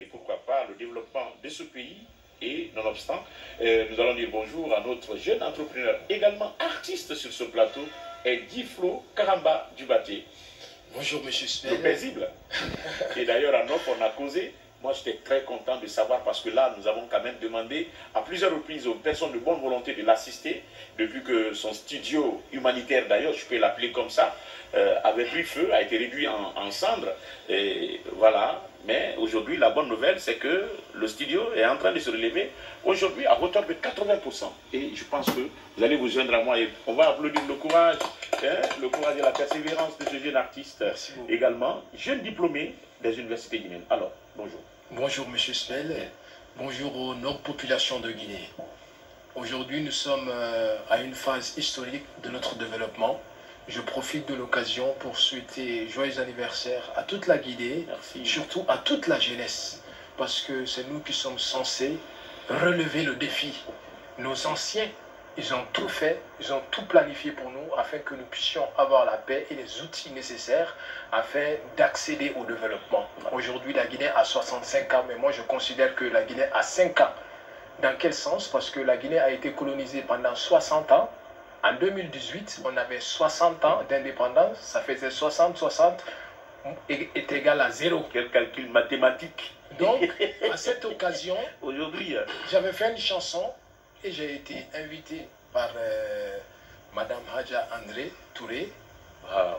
et pourquoi pas le développement de ce pays. Et nonobstant, nous allons dire bonjour à notre jeune entrepreneur, également artiste sur ce plateau, est Diflo Karamba Dubaté. Bonjour Monsieur Smell. Le paisible. Et d'ailleurs, à Nof, on a causé. Moi, j'étais très content de savoir parce que là, nous avons quand même demandé à plusieurs reprises aux personnes de bonne volonté de l'assister, depuis que son studio humanitaire, d'ailleurs, je peux l'appeler comme ça, avait pris feu, a été réduit en cendres. Et voilà. Mais aujourd'hui, la bonne nouvelle, c'est que le studio est en train de se relever aujourd'hui à hauteur de 80%. Et je pense que vous allez vous joindre à moi et on va applaudir le courage et la persévérance de ce jeune artiste, également jeune diplômé des universités guinéennes. Alors, bonjour. Bonjour Monsieur Smell, bonjour aux nobles populations de Guinée. Aujourd'hui, nous sommes à une phase historique de notre développement. Je profite de l'occasion pour souhaiter joyeux anniversaire à toute la Guinée, surtout à toute la jeunesse, parce que c'est nous qui sommes censés relever le défi. Nos anciens, ils ont tout fait, ils ont tout planifié pour nous afin que nous puissions avoir la paix et les outils nécessaires afin d'accéder au développement. Aujourd'hui, la Guinée a 65 ans, mais moi je considère que la Guinée a 5 ans. Dans quel sens? Parce que la Guinée a été colonisée pendant 60 ans. En 2018, on avait 60 ans d'indépendance, ça faisait 60 est égal à 0. Quel calcul mathématique. Donc, à cette occasion, aujourd'hui, j'avais fait une chanson et j'ai été invité par Madame Hadja André Touré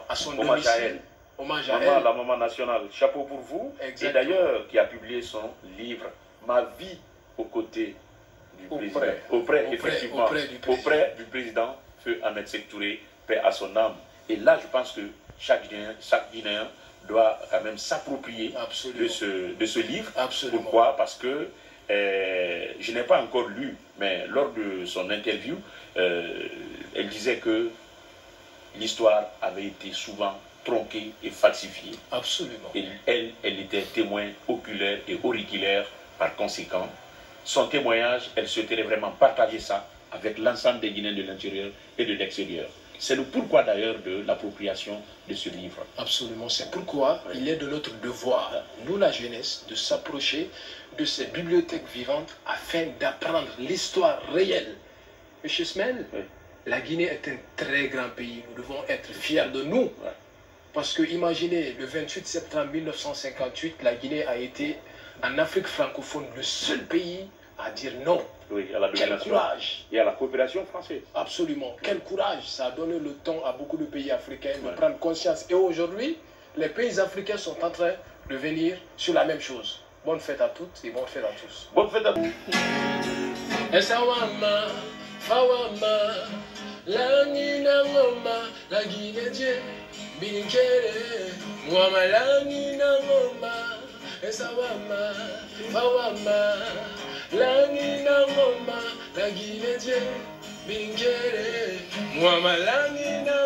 à son domicile. Hommage à elle. La maman nationale. Chapeau pour vous. Exactement. Et d'ailleurs, qui a publié son livre « Ma vie aux côtés du président ». Auprès du président. Ahmed Sékou Touré, paix à son âme. Et là, je pense que chaque Guinéen doit quand même s'approprier de ce livre. Absolument. Pourquoi? Parce que je n'ai pas encore lu, mais lors de son interview, elle disait que l'histoire avait été souvent tronquée et falsifiée. Absolument. Et elle était témoin oculaire et auriculaire par conséquent. Son témoignage, elle souhaiterait vraiment partager ça avec l'ensemble des Guinéens de l'intérieur et de l'extérieur. C'est le pourquoi d'ailleurs de l'appropriation de ce livre. Absolument, c'est pourquoi il est de notre devoir, nous la jeunesse, de s'approcher de ces bibliothèques vivantes afin d'apprendre l'histoire réelle. Monsieur Smell, la Guinée est un très grand pays, nous devons être fiers de nous. Parce que imaginez, le 28 septembre 1958, la Guinée a été en Afrique francophone le seul pays à dire non. Oui, à la quel courage. Et à la coopération française. Absolument. Quel courage. Ça a donné le temps à beaucoup de pays africains de prendre conscience. Et aujourd'hui, les pays africains sont en train de venir sur la même chose. Bonne fête à toutes et bonne fête à tous. Bonne fête à tous. Esawama, Fawama, Langina Ngoma, la Guinée, Bingere, Mwama Langina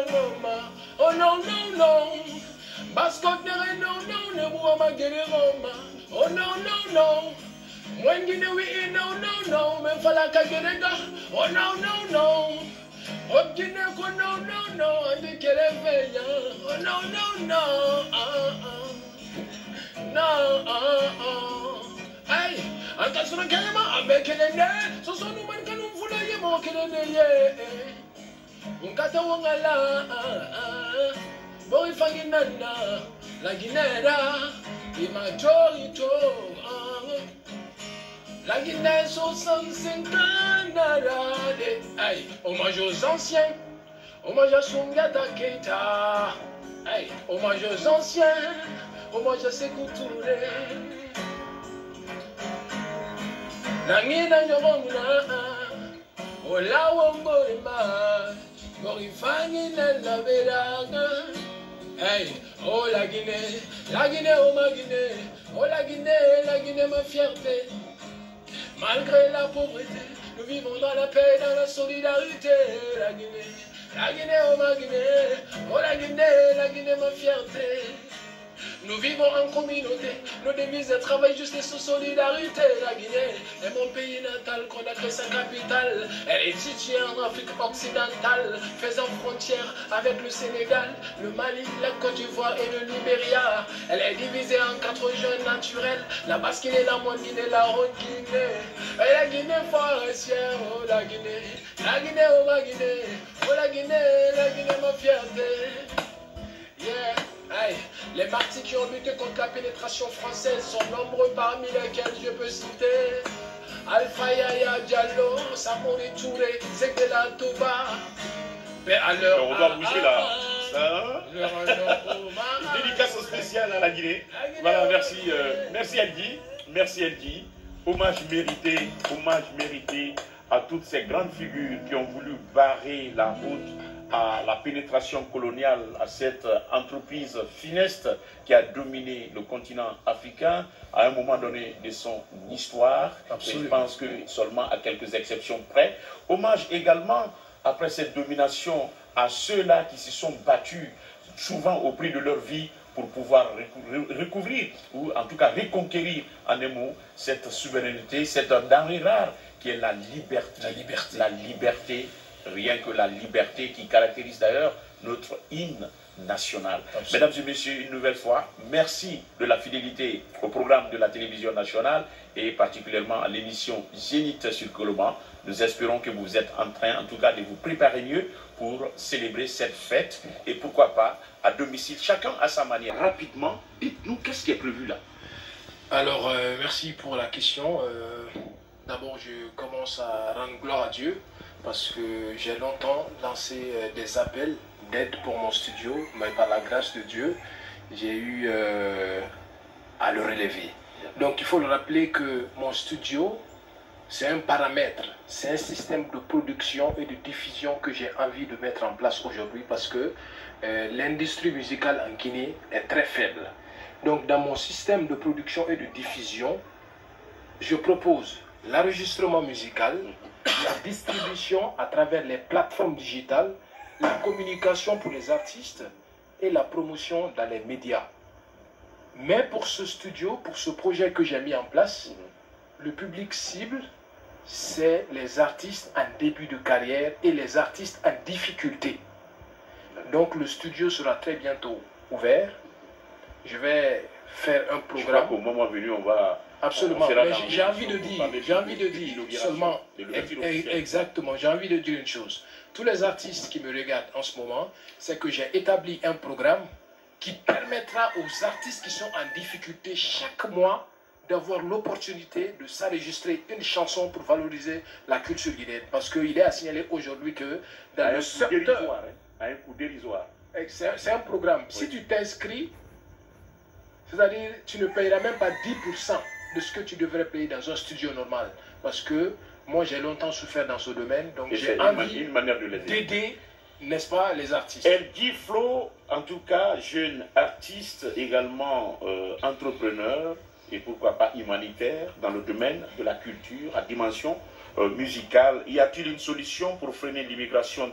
Ngoma, oh non, non, non, Bascot no, ne Mwama Gere Roma, oh non, non, non, Mwengine we no, me Falaka Gerega, oh non, non, non, Obgine ko no, and the Kereveya, oh non, no, no, hey, I got some camera, I'm making it there. So, no man can fool you, walking in the year. Unkata Wangala, boy, fanging Nana, la Guinera, Imatorito, la Guinée, so something Canada. Hey, hommage aux anciens, hommage à Sungata Keita, hey, hommage aux anciens. Hommage à Sékou Touré. Nangina nyomona, ola wongorima, gorifangi na veraga. Hey, oh la Guinée, oh ma Guinée, oh la Guinée ma fierté. Malgré la pauvreté, nous vivons dans la paix, dans la solidarité. La Guinée, oh ma Guinée, oh la Guinée ma fierté. Nous vivons en communauté, nos devises de travail, justice, solidarité. La Guinée est mon pays natal, Conakry sa capitale. Elle est située en Afrique occidentale, faisant frontière avec le Sénégal, le Mali, la Côte d'Ivoire et le Libéria. Elle est divisée en 4 régions naturelles, la Basse-Guinée, la Moyenne-Guinée, la Haute-Guinée. Et la Guinée forestière, oh la Guinée, oh ma Guinée, oh la Guinée, ma fierté. Yeah. Aye. Les martyrs qui ont lutté contre la pénétration française sont nombreux, parmi lesquels je peux citer Alpha Yaya Diallo, Samori Touré, Zekela Toba. Mais alors, on doit bouger là. Ça. Dédicace spéciale à la Guinée. Voilà, merci, merci Eldi. Merci Eldi. Hommage mérité à toutes ces grandes figures qui ont voulu barrer la route à la pénétration coloniale, à cette entreprise funeste qui a dominé le continent africain à un moment donné de son histoire. Et je pense que seulement à quelques exceptions près. Hommage également, après cette domination, à ceux-là qui se sont battus, souvent au prix de leur vie, pour pouvoir recouvrir, ou en tout cas reconquérir en un mot, cette souveraineté, cette denrée rare qui est la liberté. La liberté. Rien que la liberté qui caractérise d'ailleurs notre hymne national. Mesdames et messieurs, une nouvelle fois, merci de la fidélité au programme de la télévision nationale et particulièrement à l'émission Zénith sur Koloban. Nous espérons que vous êtes en train, en tout cas, de vous préparer mieux pour célébrer cette fête et pourquoi pas à domicile, chacun à sa manière. Rapidement, dites-nous qu'est-ce qui est prévu là. Alors, merci pour la question. D'abord, je commence à rendre gloire à Dieu parce que j'ai longtemps lancé des appels d'aide pour mon studio, mais par la grâce de Dieu, j'ai eu à le relever. Donc, il faut le rappeler que mon studio, c'est un paramètre, c'est un système de production et de diffusion que j'ai envie de mettre en place aujourd'hui parce que l'industrie musicale en Guinée est très faible. Donc, dans mon système de production et de diffusion, je propose l'enregistrement musical, la distribution à travers les plateformes digitales, la communication pour les artistes et la promotion dans les médias. Mais pour ce studio, pour ce projet que j'ai mis en place, le public cible, c'est les artistes en début de carrière et les artistes en difficulté. Donc le studio sera très bientôt ouvert. Je vais faire un programme. Je crois qu'au moment venu, on va... Absolument, mais j'ai envie de dire seulement, exactement, j'ai envie de dire une chose. Tous les artistes qui me regardent en ce moment, c'est que j'ai établi un programme qui permettra aux artistes qui sont en difficulté chaque mois d'avoir l'opportunité de s'enregistrer une chanson pour valoriser la culture guinéenne. Parce qu'il est à signaler aujourd'hui que dans le secteur... À un coût dérisoire. C'est un programme. Oui. Si tu t'inscris, c'est-à-dire tu ne payeras même pas 10% de ce que tu devrais payer dans un studio normal. Parce que moi, j'ai longtemps souffert dans ce domaine, donc j'ai envie d'aider, n'est-ce pas, les artistes. Eldi Flo, en tout cas, jeune artiste, également entrepreneur, et pourquoi pas humanitaire, dans le domaine de la culture, à dimension musicale. Y a-t-il une solution pour freiner l'immigration des